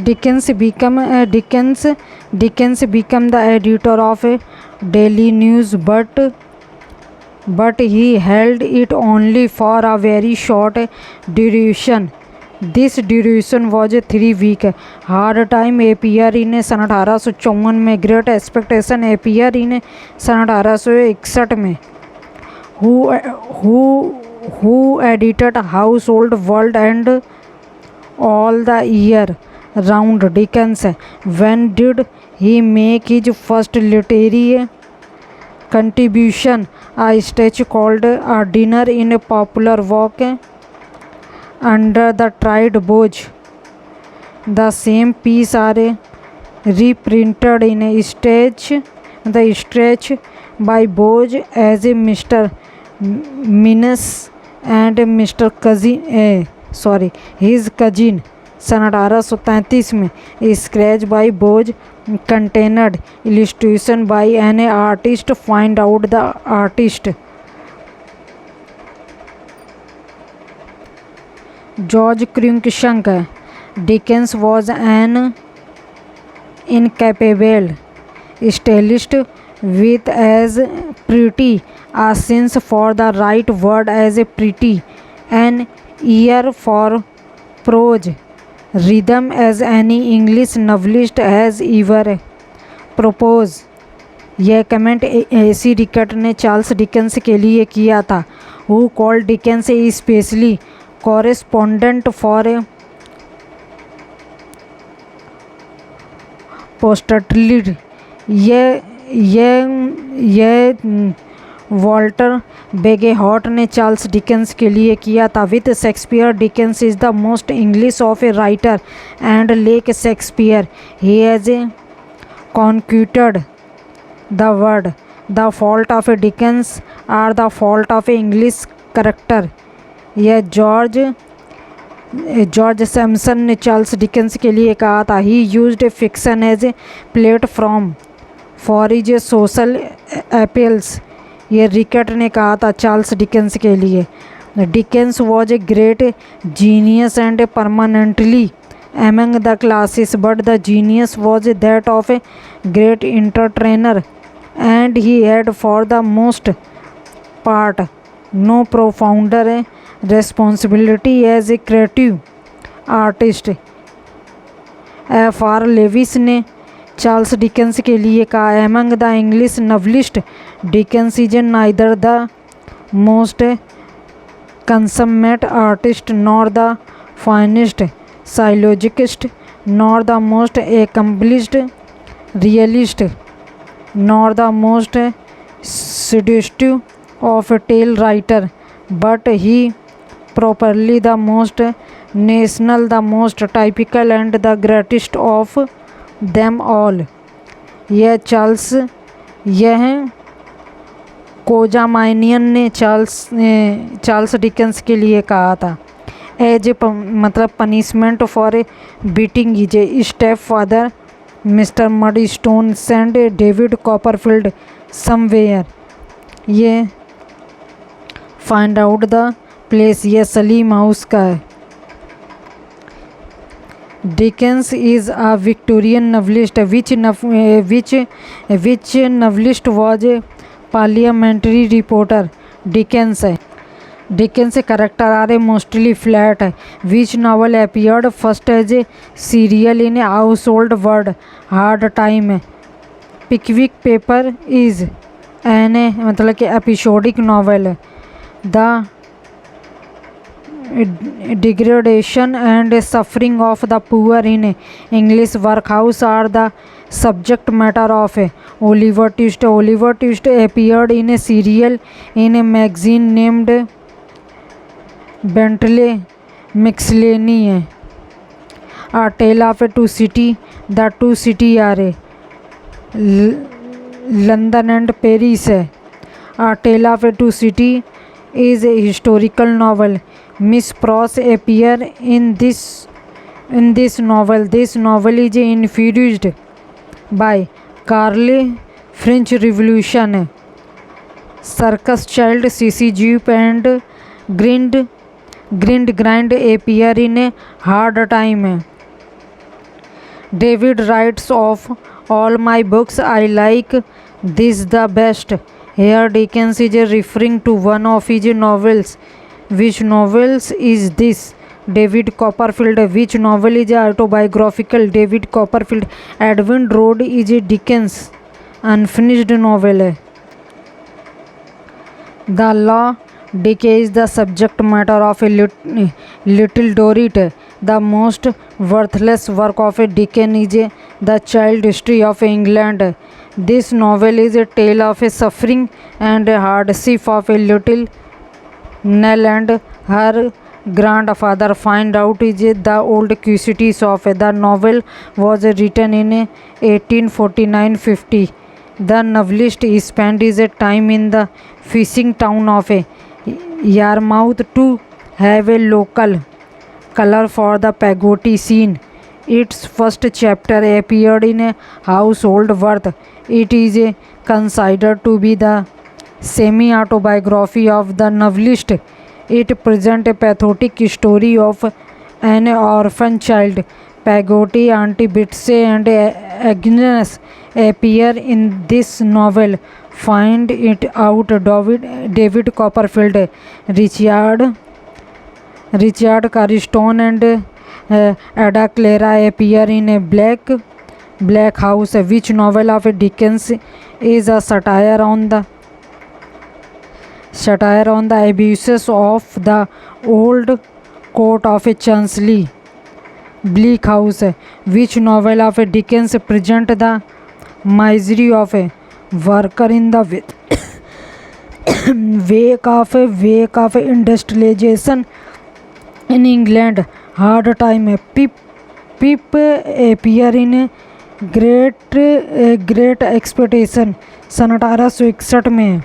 Dickens became the editor of a daily news, but he held it only for a very short duration. This duration was 3 weeks. Hard Time appeared in सन 1854 में. Great Expectation appeared in सन 1861 में. Who edited Household World and All the Year Round? Dickens. When did he make his first literary contribution? A sketch called A Dinner in a Popular Walk Under the Tried Boughs. The same piece are reprinted in a sketch by Boughs as a Mr. Minus and Mr. his cousin सन 1833 में. Sketch by Boughs contained illustration by an artist. Find out the artist. George Cruikshank. Dickens was an incapable stylist with as pretty a sense for the right word as pretty, an ear for prose rhythm as any English novelist has ever proposed. यह comment AC रिकट ने Charles Dickens के लिए किया था. Who called Dickens a specially correspondent for posterity. यह Walter Bagehot ने Charles Dickens के लिए किया था. With Shakespeare Dickens is the most English of a writer and like Shakespeare he has conquered the world. The fault of a Dickens are the fault of a English character. यह George Sampson ने Charles Dickens के लिए कहा था. He used a fiction as a platform for his a social appeals. ये Rickett ने कहा था चार्ल्स डिकेंस के लिए. Dickens was a great genius and permanently among the classes, but the genius was that of a great entertainer and he had for the most part no profounder responsibility as a creative artist. F.R. Leavis ने Charles Dickens के लिए कहा. Among the English novelist Dickens is neither the most consummate artist nor the finest psychologist nor the most accomplished realist nor the most seductive of a tale writer, but he properly the most national, the most typical and the greatest of them all. यह कोजामाइनियन ने Charles Dickens के लिए कहा था. As a मतलब punishment for a beating is a step father mister mudstone send David Copperfield somewhere. ये find out the place ये Salim house का है. Dickens is a Victorian novelist. Which novelist was a parliamentary reporter? Dickens है. Dickens character are mostly flat. Which novel appeared first as a serial in a household word? Hard Time. Pickwick Paper is an मतलब कि episodic novel. The degradation and suffering of the poor in English workhouse are the subject matter of Oliver Twist. Oliver Twist appeared in a serial in a magazine named Bentley Miscellany. A Tale of Two Cities. The two cities are London and Paris. A Tale of Two Cities is a historical novel. Miss Pross appear in this novel. This novel is influenced by Carly French Revolution, Circus Child, Sissy Jupe and Grind appear in a Hard Time. David writes of all my books I like this the best. Here Dickens is referring to one of his novels. Which novels is this? David Copperfield. Which novel is autobiographical? David Copperfield. Edwin Drood is a Dickens unfinished novel है. The Law Decay is the subject matter of a Little Dorrit. The most worthless work of Dickens is The Child History of England. This novel is a tale of a suffering and hardship of a little Nell and her grandfather find out is the old curiosities of the novel was written in 1849-50. The novelist spent his time in the fishing town of Yarmouth to have a local color for the Peggotty scene. Its first chapter appeared in Household Worth. It is considered to be the semi-autobiography of the novelist. It presents a pathetic story of an orphan child. Peggotty, Auntie Betsy and Agnes appear in this novel. Find it out. David Copperfield, Richard Carstone and Ada Clara appear in a Black House. Which novel of Dickens is a satire on the abuses of the old court of Chancery? Bleak House. Which novel of Dickens present the misery of a worker in the wake of industrialization in England? Hard Time. Pip appear in Great Expectation सन 1861 में.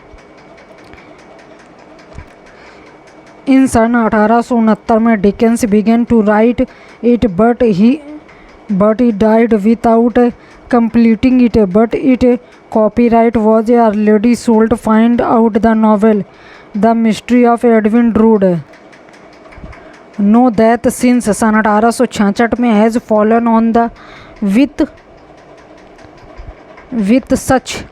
In सन 1869 में Dickens began to write it, but he died without completing it. But its copyright was already sold. Find out the novel The Mystery of Edwin Drood. Know that since सन 1866 में has fallen on the with such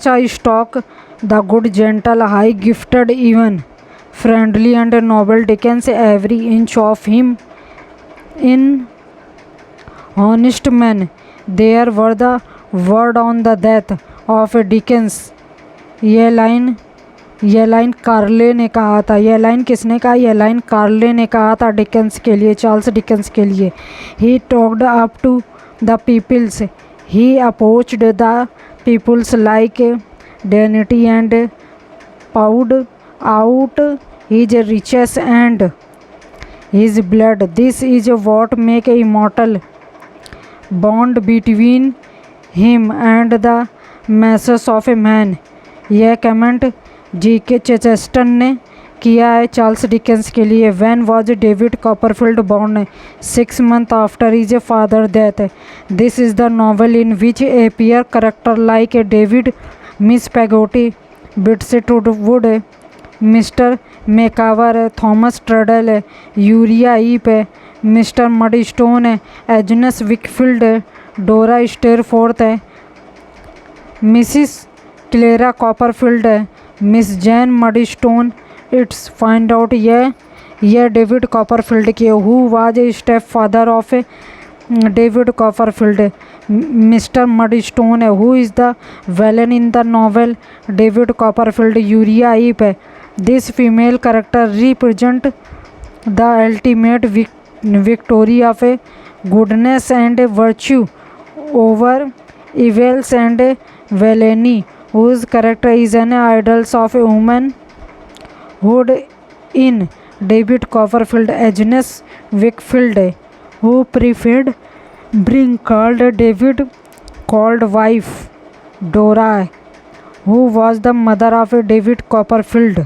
a stock, the good, gentle, high gifted, even friendly and noble Dickens, every inch of him in honest man. There were the word on the death of Dickens. यह line कार्ले ने कहा था. यह line किसने कहा? यह line कार्ले ने कहा था डिकेंस के लिए, चार्ल्स डिकेंस के लिए. He talked up to the peoples. He approached the peoples like dignity and poured out his riches and his blood. This is what make a immortal bond between him and the masses of a man. यह comment G.K. चेस्टन ने किया है Charles Dickens के लिए. When was David Copperfield born? 6 months after his father's death. This is the novel in which appear characters like David, Miss Peggotty, Betsy Trotwood, Mr. Micawber, Thomas Treadle, Uriah Heep, Mr. Murdstone, Agnes Wickfield, Dora Stayforth, Mrs. Clara Copperfield, Miss Jane Murdstone. It's find out यह David Copperfield के. Who was a step father of David Copperfield? Mister mudstone. Who is the villain in the novel? David Copperfield. Urea heap. This female character represent the ultimate victory of goodness and virtue over evils and villainy, whose character is an ideal of womanhood in David Copperfield. Agnes Wickfield, who preferred being called David, called wife Dora, who was the mother of David Copperfield.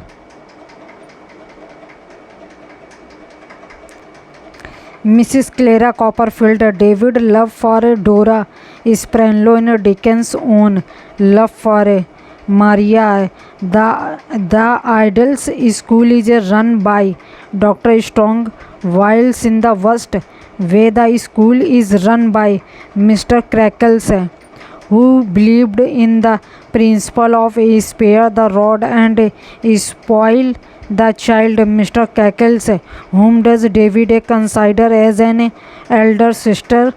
Mrs. Clara Copperfield. David's love for Dora Spenlow in Dickens' own love for Maria है. The Idols School is run by Dr. Strong, whilst in the West, where the school is run by Mr. Crackles है, who believed in the principle of spare the rod and spoil the child. Mr. Crackles, whom does David consider as an elder sister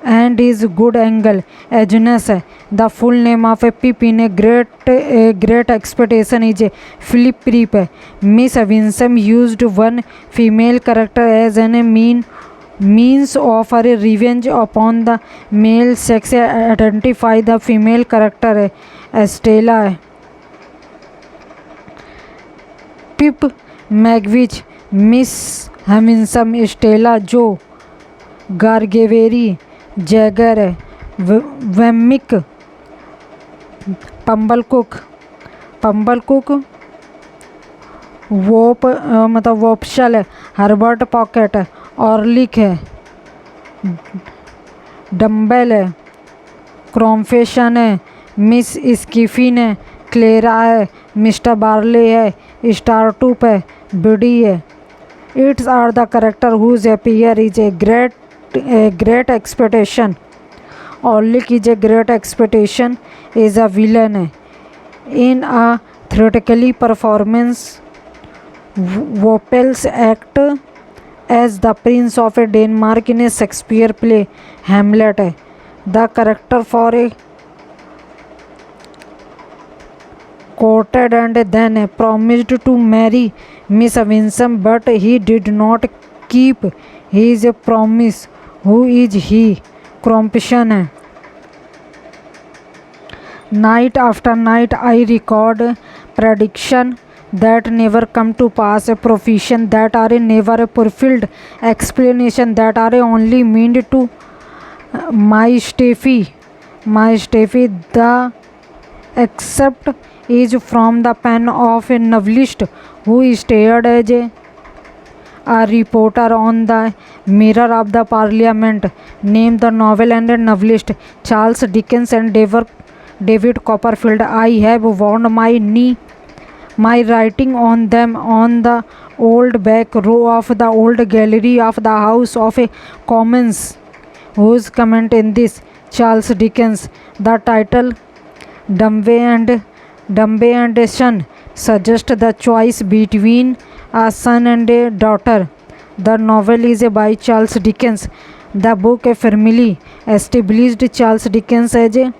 and is good angle. Agnes, the full name of a Pip in a great expectation is Philip Prip. Miss Winsome used one female character as an means of her revenge upon the male sex. Identify the female character. Estella. Pip Magwitch, Miss Winsome, Stella Jo, Gargeveri, Jaeger है, वेमिक, पंबलकुक, वोप मतलब वोपशल है, Herbert pocket है, ऑर्लिक है, dumbbell है, क्रॉमफेशन है, miss स्कीफिन है, Clara है, mister barley है, स्टारटूप है, बिडी है. It's are the character whose appear is a great expectation. Orlick is a great expectation is a villain in a theatrically performance. Wopels act as the prince of a Denmark in a Shakespeare play Hamlet. The character for a courted and then promised to marry Miss Winsome, but he did not keep his promise. Who is he? Crumption है. Night after night I record prediction that never come to pass, a profession that are never fulfilled, explanation that are only meant to my Steffi. The except is from the pen of a novelist who stared as a reporter on the mirror of the parliament. Name the novel and novelist. Charles Dickens and David Copperfield. I have worn my writing on them on the old back row of the old gallery of the House of Commons. Whose comment in this? Charles Dickens. The title Dumbe and Son suggest the choice between a son and a daughter. The novel is by Charles Dickens. The book firmly established Charles Dickens as a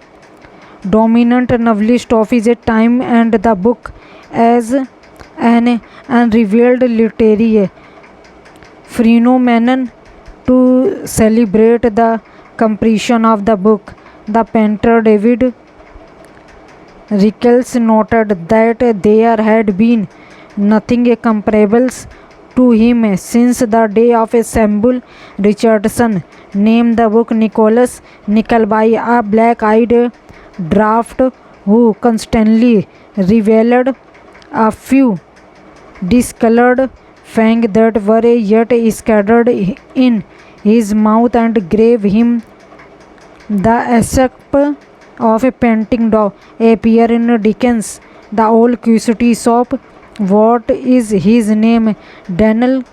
dominant novelist of his time and the book as an unrevealed literary phenomenon. To celebrate the completion of the book, the painter David Rickles noted that there had been nothing comparable to him since the day of Samuel Richardson. Named the book Nicholas Nickleby, a black-eyed draft who constantly revealed a few discolored fangs that were yet scattered in his mouth and gave him the aspect of a painting dog. Appear in Dickens' The Old Curiosity Shop. What is his name? Daniel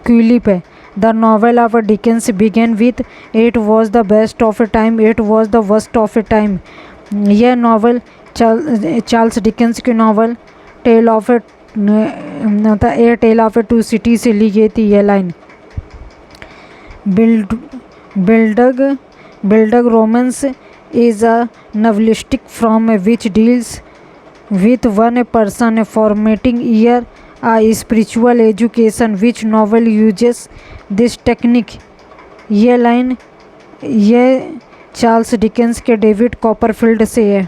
Quilip. The novel of Dickens began with "It was the best of a time, it was the worst of a time." यह novel Charles Dickens की novel tale of a tale of a two city से ली गई थी. यह line building romance is a novelistic from which deals with one person formating year a spiritual education. Which novel uses this technique? ये line ये Charles Dickens के David Copperfield से है.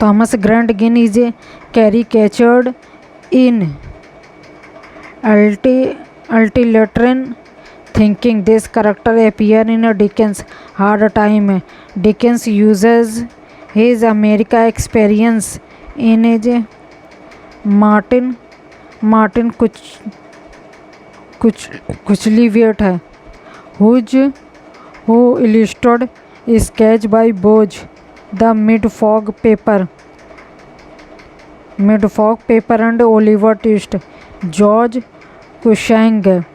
थॉमस ग्रैंट गिन is a कैरिकेचर्ड in ultilateral thinking. This character appear in a Dickens' Hard Time. Dickens uses his America experience in a Martin कुचलीवेट है who illustrated sketch by Boz, The Midfog Paper and Oliver Twist, George Cruikshank.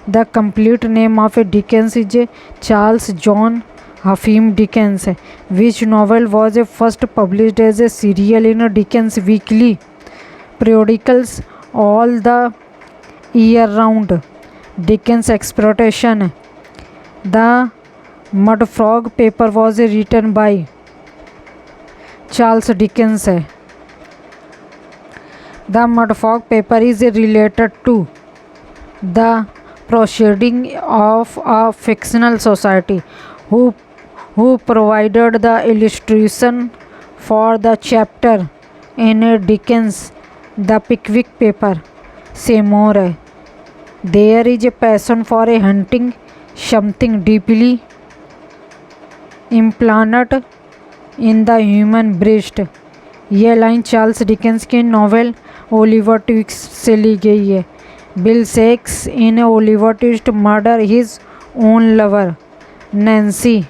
The complete name of Dickens is Charles John Huffam Dickens. Which novel was first published as a serial in Dickens weekly periodicals all the year round? Dickens Exploitation. The Mudfog Paper was written by Charles Dickens. The Mudfog Paper is related to the proceeding of a fictional society who provided the illustration for the chapter in Dickens' The Pickwick Paper. Say more. There is a passion for a hunting something deeply implanted in the human breast. यह line Charles Dickens की novel Oliver Twist से ली गई है. Bill Sikes in Oliver Twist murder his own lover Nancy